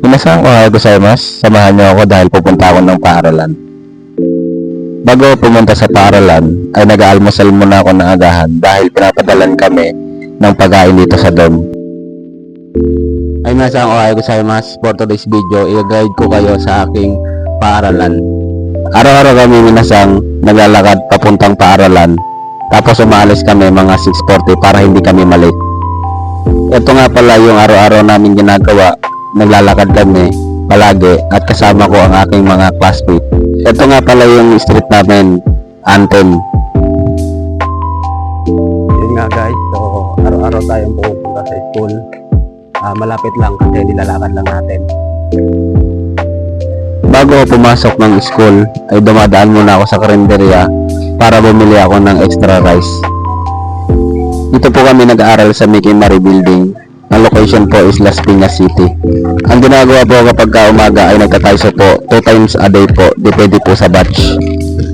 Minasan ohayo gozaimasu, samahan niyo ako dahil pupunta ako ng paaralan. Bago pumunta sa paaralan, ay nag-aalmusal muna ako ng agahan dahil pinapadalan kami ng pagkain dito sa dorm. Ay minasan ohayo gozaimasu, for today's video, i-guide ko kayo sa aking paaralan. Araw-araw kami minasang naglalakad papuntang paaralan, tapos umaalis kami mga 6:40 para hindi kami malate. Ito nga pala yung araw-araw namin ginagawa. Naglalakad kami palagi at kasama ko ang aking mga classmates. Ito nga pala yung street namin, Anthem. Yun nga guys, so araw-araw tayong pupunta sa school. Malapit lang kasi nilalakad lang natin. Bago pumasok ng school ay dumadaan muna ako sa karinderya para bumili ako ng extra rice. Dito po kami nag-aaral sa Mickey Marie Building. Ang location po is Las Piñas City. Ang ginagawa po kapag umaga ay nagtatayso po 2 times a day po, depende po sa batch.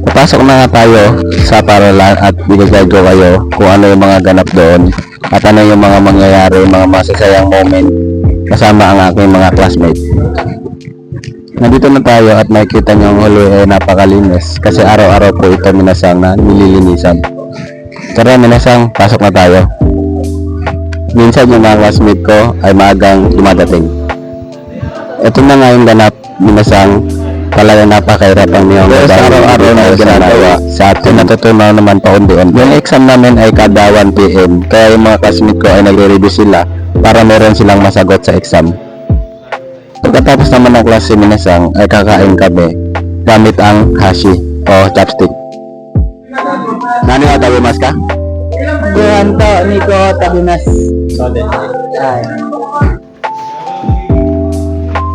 Papasok na nga tayo sa paaralan at bigay ko kayo kung ano yung mga ganap doon at ano yung mga mangyayari, mga masasayang moment kasama ang aking mga classmates. Nandito na tayo at makikita nyo ang hallway ay napakalinis kasi araw-araw po ito minasang na nililinisan. Tara minasang, pasok na tayo. Minsan yung mga classmate ko ay maagang dumadating. Ito na nga yung ganap, minasang talagang napakahirapan niyong araw-araw na ginagawa sa atin. Natutunan naman paundian. Yung exam namin ay kada 1 PM, kaya yung mga classmate ko ay nagre-review sila para meron silang masagot sa exam. Pagkatapos naman ng klase minasang ay kakain kami gamit ang hashi o chopstick. Nani nga tabi mas ka? Buwanto, Nico, Tabinas.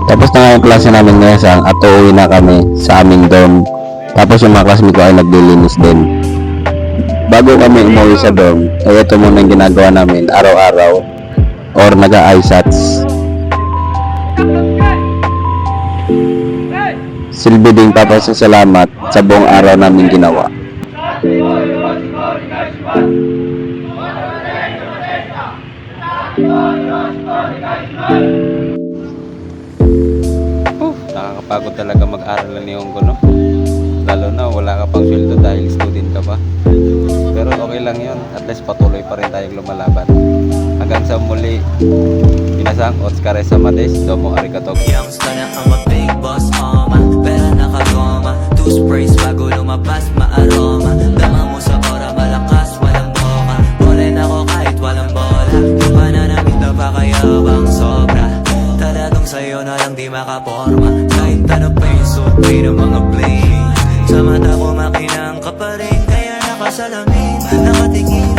Tapos na nga yung klase namin minasang at uuwi na kami sa aming dorm. Tapos yung mga classmate ko ay naglilinis din. Bago kami umuwi sa dorm, ay ito muna yung ginagawa namin araw-araw or nag-a-aisats. Silbi din papasasalamat sa buong araw namin ginawa. Nakakapagod talaga mag-aral ni Honggo, no? Lalo na wala ka pang sweldo dahil student ka pa. Pero okay lang yun, at least patuloy pa rin tayong lumalaban. Hanggang sa muli, minasang Otskare Samades, domo arigato. Youngster na ang big boss, pera nakagoma, 2 sprays bago lumabas, maaroma. Dama mo sa ora, malakas, walang boka. Bolen ako kahit walang bola. Di pa na namin napakayabang sobra. Talagang sa'yo na lang di makaporma. Kahit ano pa yung suki ng mga bling. Sa mata ko makinang ka pa rin, kaya nakasalamin, nakatingin